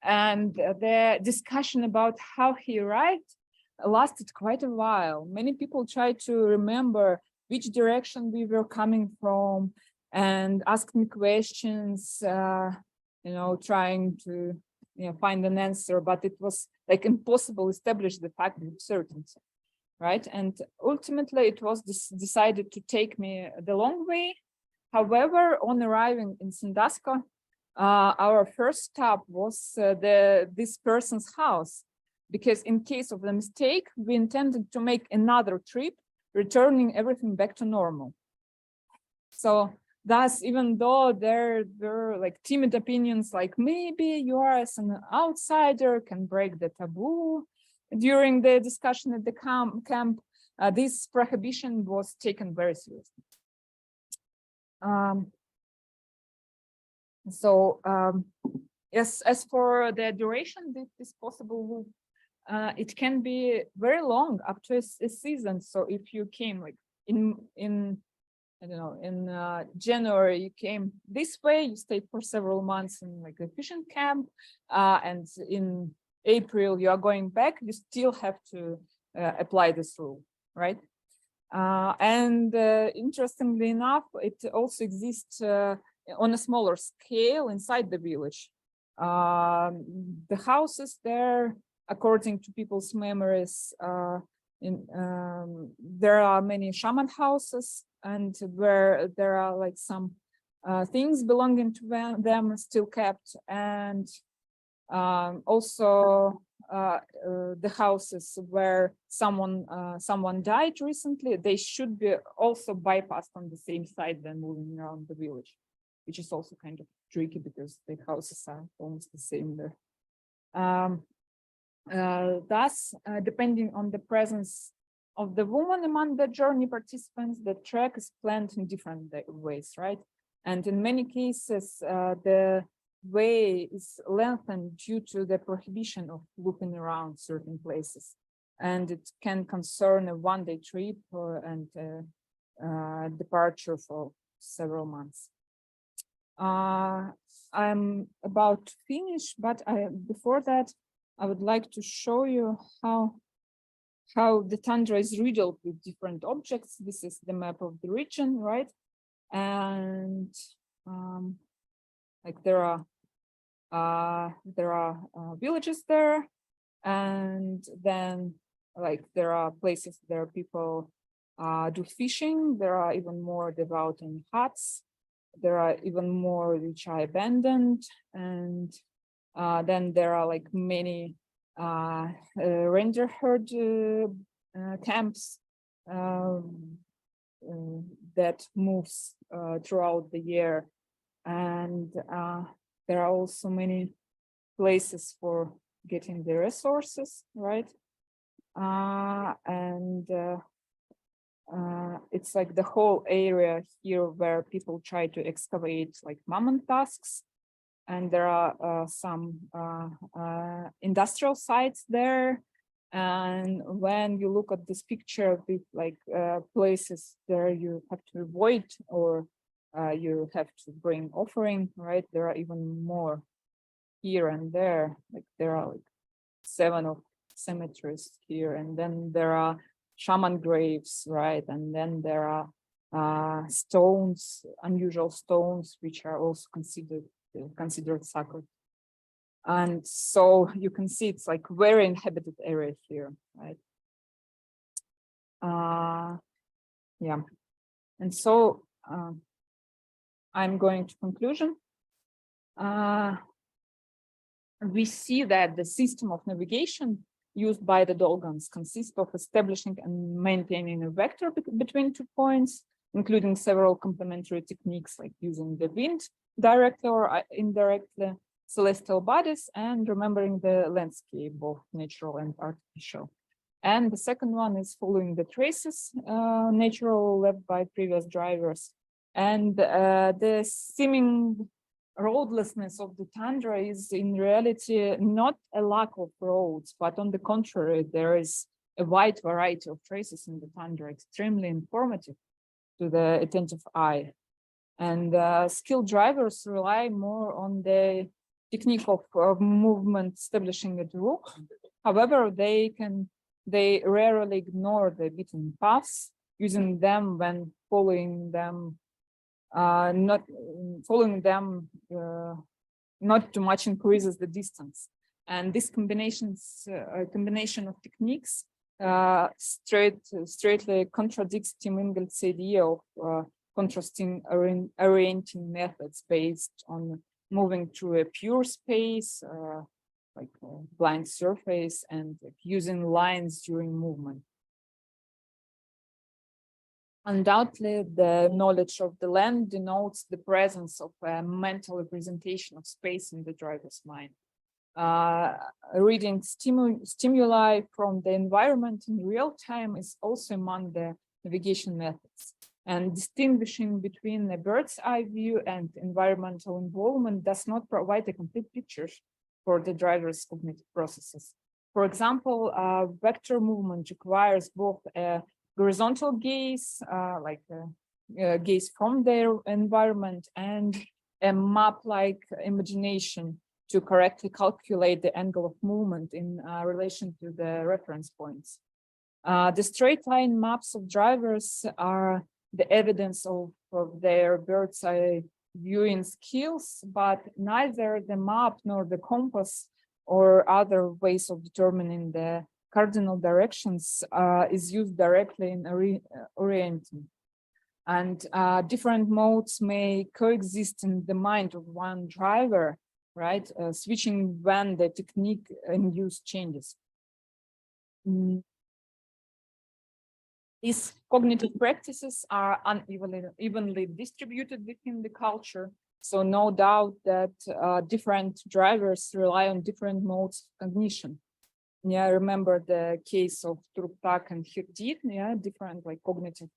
And the discussion about how he arrived lasted quite a while. Many people tried to remember which direction we were coming from and asked me questions, trying to find an answer, but it was like impossible to establish the fact with certainty, right? And ultimately it was decided to take me the long way. However, on arriving in Sandasko, our first stop was this person's house, because in case of the mistake, we intended to make another trip, returning everything back to normal. So thus, even though there were like timid opinions, like maybe you are as an outsider can break the taboo during the discussion at the camp, this prohibition was taken very seriously. Yes, as for the duration, this possible loop, it can be very long, up to a season. So if you came like in I don't know, in January, you came this way, you stayed for several months in like a fishing camp, and in April you are going back, you still have to apply this rule, right? Interestingly enough, it also exists on a smaller scale inside the village. The houses there, according to people's memories, there are many shaman houses, and where there are like some things belonging to them still kept, and also the houses where someone died recently, they should be also bypassed on the same side than moving around the village, which is also kind of tricky because the houses are almost the same there. Thus, depending on the presence of the woman among the journey participants, the trek is planned in different ways, right? And in many cases, the way is lengthened due to the prohibition of looping around certain places. And it can concern a one-day trip and departure for several months. I'm about to finish, but before that, I would like to show you how the tundra is riddled with different objects. This is the map of the region, right? And like there are villages there, and then like there are places where people do fishing. There are even more devout in huts. There are even more which are abandoned, and then there are like many reindeer herd camps that moves throughout the year, and there are also many places for getting the resources, right? It's like the whole area here where people try to excavate like mammoth tusks, and there are some industrial sites there. And when you look at this picture with like places there you have to avoid, or you have to bring offering, right? There are even more here and there. Like there are like 7 of cemeteries here, and then there are shaman graves, right? And then there are stones, unusual stones, which are also considered sacred. And so you can see it's like very inhabited area here, right? Yeah. And so I'm going to conclusion. We see that the system of navigation used by the Dolgans consists of establishing and maintaining a vector between 2 points, including several complementary techniques like using the wind directly or indirectly, celestial bodies, and remembering the landscape, both natural and artificial. And the second one is following the traces, natural left by previous drivers. And the seeming roadlessness of the tundra is in reality not a lack of roads, but on the contrary, there is a wide variety of traces in the tundra, extremely informative to the attentive eye. And skilled drivers rely more on the technique of movement establishing a route. However, they rarely ignore the beaten paths, using them when following them, not too much increases the distance. And this combination of techniques straightly contradicts Tim Ingelt's idea of contrasting orienting methods based on moving through a pure space, like a blank surface, and like using lines during movement. Undoubtedly, the knowledge of the land denotes the presence of a mental representation of space in the driver's mind. Reading stimuli from the environment in real time is also among the navigation methods. And distinguishing between a bird's eye view and environmental involvement does not provide a complete picture for the driver's cognitive processes. For example, vector movement requires both a horizontal gaze, like a gaze from their environment, and a map-like imagination to correctly calculate the angle of movement in relation to the reference points. The straight line maps of drivers are the evidence of their bird's eye viewing skills, but neither the map nor the compass or other ways of determining the cardinal directions is used directly in orienting. And different modes may coexist in the mind of one driver, right? Switching when the technique in use changes. These cognitive practices are unevenly distributed within the culture. So no doubt that different drivers rely on different modes of cognition. Yeah, I remember the case of Truptak and Hirdit, yeah, different like cognitive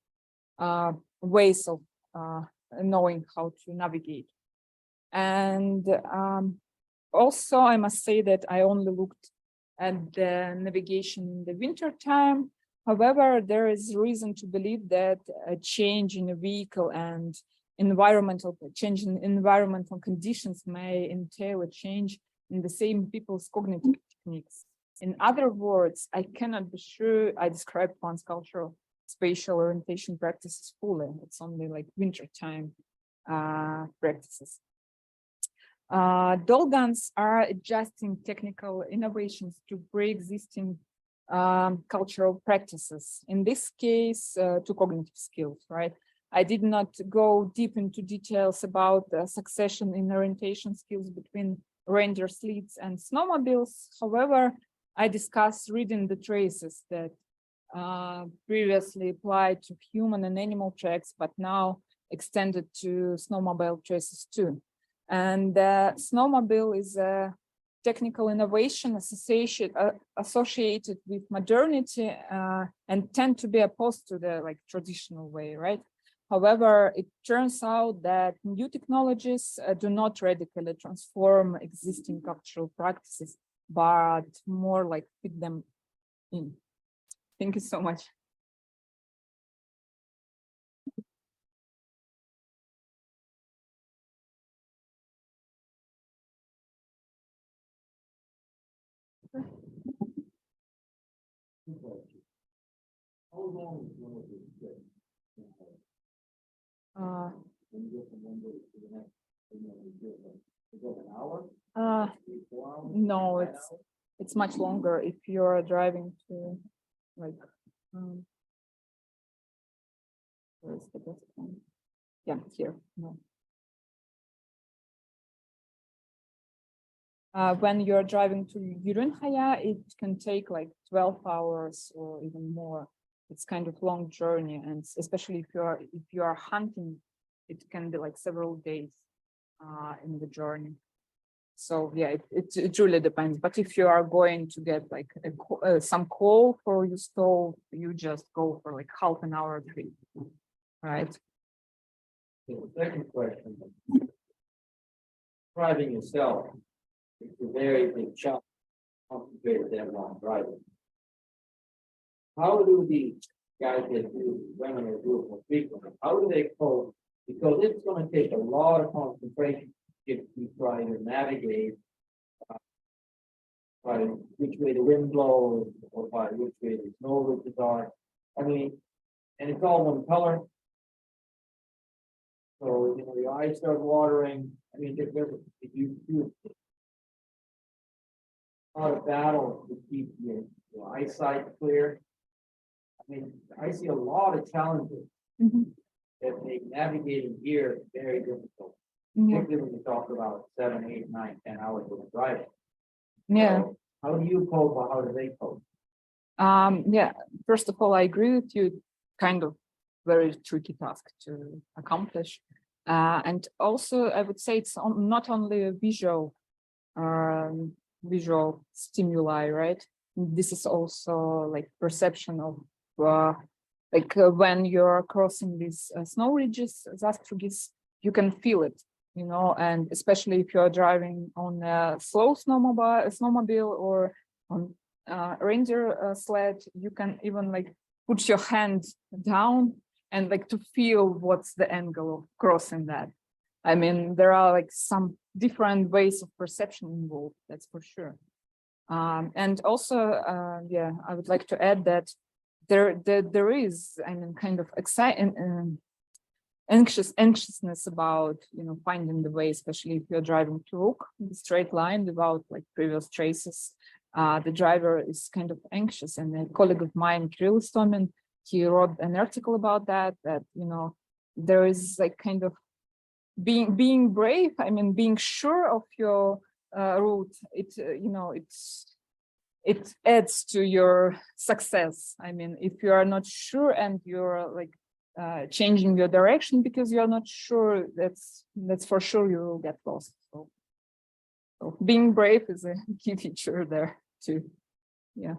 ways of knowing how to navigate. And also I must say that I only looked at the navigation in the winter time. However, there is reason to believe that a change in a vehicle and change in environmental conditions may entail a change in the same people's cognitive techniques. In other words, I cannot be sure I described one's cultural spatial orientation practices fully. It's only like wintertime practices. Dolgans are adjusting technical innovations to pre-existing cultural practices. In this case, to cognitive skills, right? I did not go deep into details about the succession in orientation skills between reindeer sleds and snowmobiles. However, I discussed reading the traces that previously applied to human and animal tracks, but now extended to snowmobile traces too. And snowmobile is a technical innovation associated with modernity and tend to be opposed to the like traditional way, right? However, it turns out that new technologies do not radically transform existing cultural practices, but more like fit them in. Thank you so much. No, it's much longer if you're driving to like where is the best one? Yeah, here. No. when you're driving to Ürünhaya, it can take like 12 hours or even more. It's kind of long journey, and especially if you are hunting, it can be like several days in the journey. So yeah, it really depends. But if you are going to get like some coal for your stove, you just go for like half an hour trip, right? The second question, driving yourself, it's a very big challenge, concentrated that long driving. How do the guys that do, women that do it more frequently, how do they cope? Because it's going to take a lot of concentration if you try to navigate by which way the wind blows or by which way the snow ridges are. I mean, and it's all one color. So, you know, your eyes start watering. I mean, if you do a lot of battle to keep your eyesight clear. I mean, I see a lot of challenges that make navigating here very difficult. Particularly when you talk about 7, 8, 9, 10 hours of driving. Yeah. So how do you cope or how do they cope? Yeah, first of all, I agree with you, kind of very tricky task to accomplish. And also, I would say it's not only a visual stimuli, right? This is also like perception of when you're crossing these snow ridges, Zastruges, you can feel it, you know, and especially if you're driving on a slow snowmobile or on reindeer sled, you can even like put your hand down and like to feel what's the angle of crossing that. I mean, there are like some different ways of perception involved, that's for sure. And also, yeah, I would like to add that there is, I mean, kind of exciting, anxiousness about, you know, finding the way, especially if you're driving to Ruk in the straight line without like previous traces. The driver is kind of anxious, and a colleague of mine, Kirill Istomin, he wrote an article about that, you know, there is like kind of being brave, I mean, being sure of your route, you know, it adds to your success. I mean, if you are not sure and you're like changing your direction because you're not sure, that's for sure you will get lost. So being brave is a key feature there too. Yeah.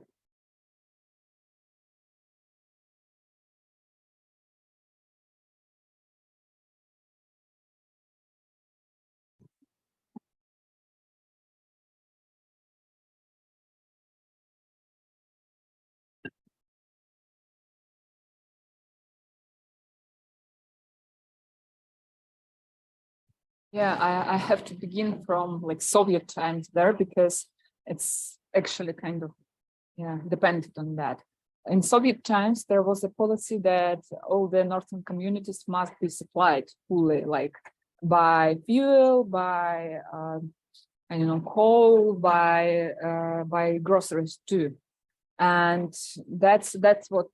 Yeah, I have to begin from like Soviet times there because it's actually kind of, yeah, dependent on that. In Soviet times, there was a policy that all the northern communities must be supplied fully, like by fuel, by I don't know, coal, by groceries too, and that's what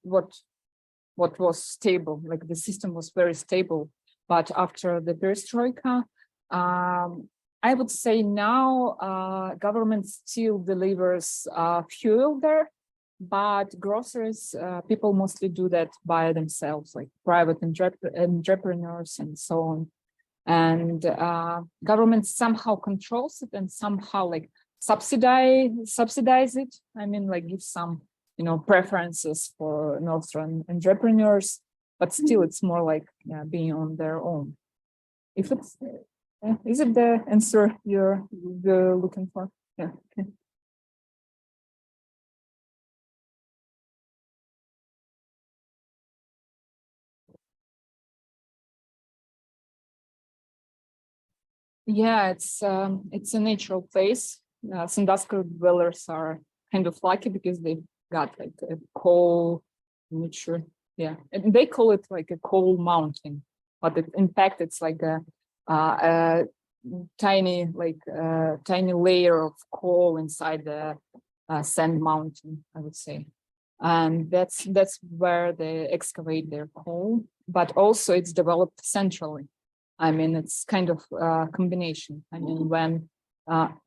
was stable. Like the system was very stable, but after the perestroika, I would say now government still delivers fuel there, but groceries, people mostly do that by themselves, like private entrepreneurs and so on. And government somehow controls it and somehow like subsidize it. I mean, like give some, you know, preferences for northern entrepreneurs, but still it's more like being on their own. If it's, is it the answer you're looking for? Yeah. Okay. Yeah, it's a natural place. Sandusky dwellers are kind of lucky because they've got like a coal, I'm not sure. Yeah, and they call it like a coal mountain, but in fact it's like a tiny tiny layer of coal inside the sand mountain, I would say. And that's where they excavate their coal, but also it's developed centrally. I mean, it's kind of a combination. I mean, when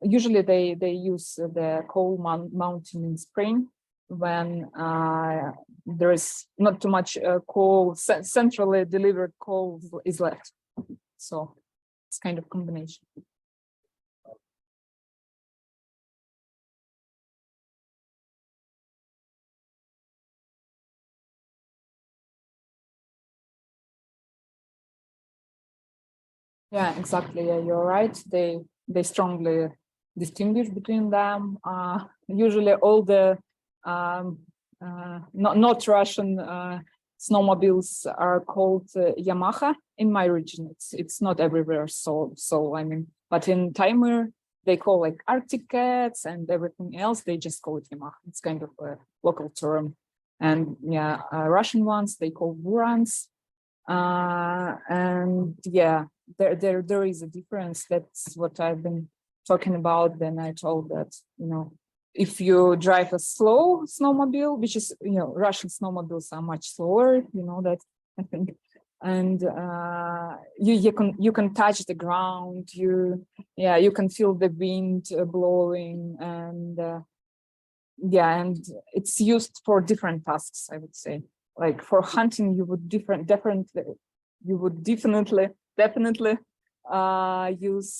Usually they use the coal mountain in spring when there is not too much coal, centrally delivered coal is left. So it's kind of combination. Yeah, exactly. Yeah, you're right. They strongly distinguish between them. Usually, all the not Russian snowmobiles are called Yamaha. In my region, it's not everywhere. So I mean, but in Timur they call like Arctic Cats and everything else. They just call it Yamaha. It's kind of a local term. And yeah, Russian ones they call Burans. And yeah, there is a difference. That's what I've been talking about. Then I told that, you know, if you drive a slow snowmobile, which is, you know, Russian snowmobiles are much slower, you know that, I think, and you can touch the ground, you can feel the wind blowing, and yeah, and it's used for different tasks, I would say. Like for hunting, you would definitely use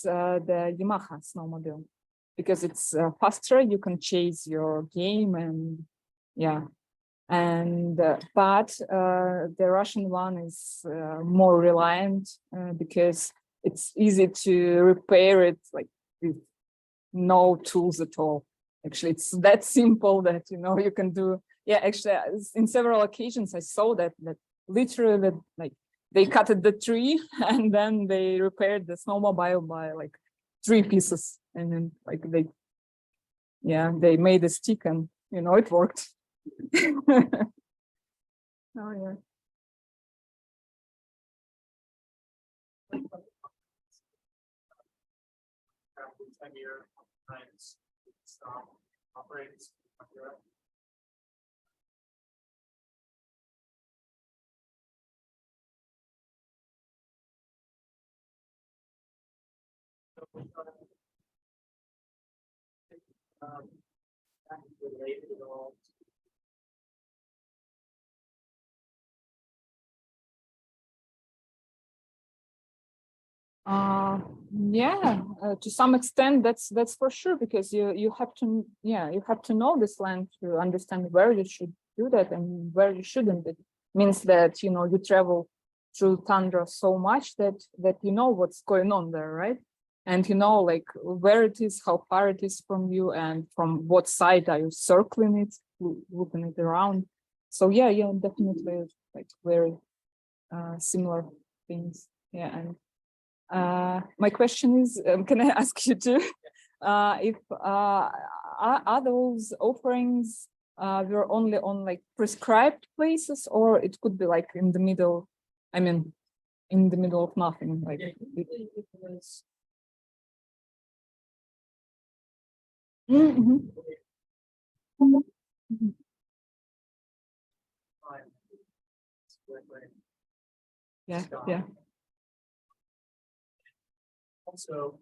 the Yamaha snowmobile because it's faster. You can chase your game, and yeah, and but the Russian one is more reliant because it's easy to repair it, like with no tools at all. Actually, it's that simple that, you know, you can do. Yeah, actually, in several occasions I saw that literally, like, they cut the tree and then they repaired the snowmobile by like 3 pieces, and then like they made a stick, and, you know, it worked. Oh yeah. After 10-year times stop operates. Related at all. Yeah, to some extent, that's for sure, because you have to, yeah, you have to know this land to understand where you should do that and where you shouldn't. It means that, you know, you travel through tundra so much that you know what's going on there, right? And you know, like, where it is, how far it is from you, and from what side are you circling it, looking it around. So yeah, definitely, like, very similar things. Yeah, and my question is, can I ask you too, if are those offerings were only on like prescribed places, or it could be like in the middle? I mean, in the middle of nothing, like. Mhm. Mhm. Yeah, yeah. Also,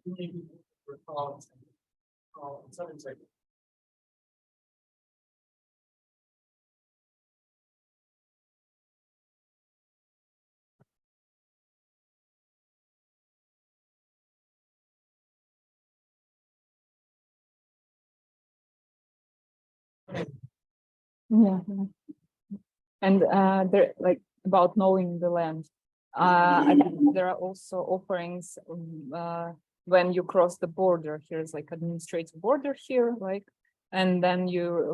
you recall something like Yeah, yeah. And there, like, about knowing the land. I think there are also offerings when you cross the border. Here's like administrative border here, like, and then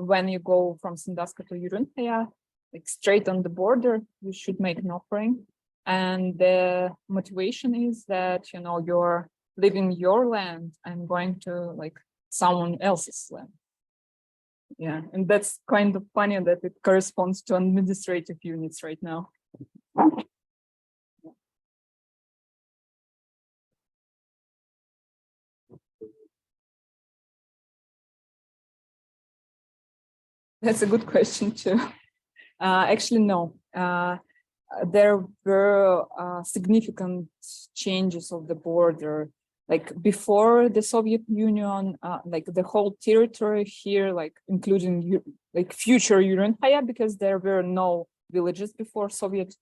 when you go from Sandusky to Uruntaya, like straight on the border, you should make an offering. And the motivation is that, you know, you're leaving your land and going to like someone else's land. Yeah, and that's kind of funny that it corresponds to administrative units right now. That's a good question too. Actually, no. there were significant changes of the border. Like before the Soviet Union, like the whole territory here, like including like future Urenhaya, because there were no villages before Soviet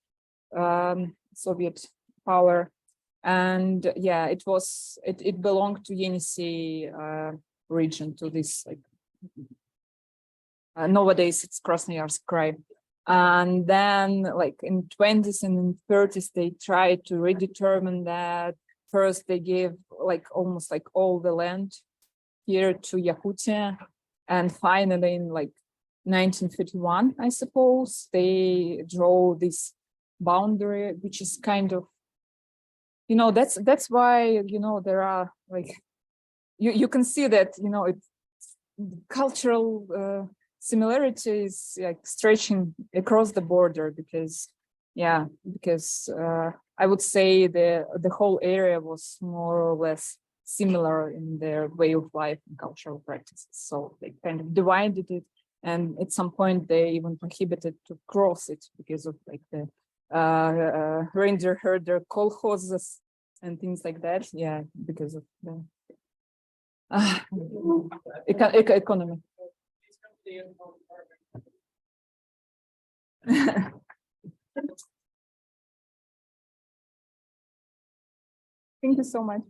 power, and yeah, it belonged to Yenisei region, to this like nowadays it's Krasnoyarsk Krai. And then like in 20s and in 30s, they tried to redetermine that. First, they gave like almost like all the land here to Yakutia. And finally in like 1951, I suppose, they draw this boundary, which is kind of, you know, that's why, you know, there are like, you can see that, you know, it's cultural similarities like stretching across the border, because I would say the whole area was more or less similar in their way of life and cultural practices. So they kind of divided it, and at some point they even prohibited to cross it because of like the reindeer herder kolkhozes and things like that. Yeah, because of the economy. Thank you so much.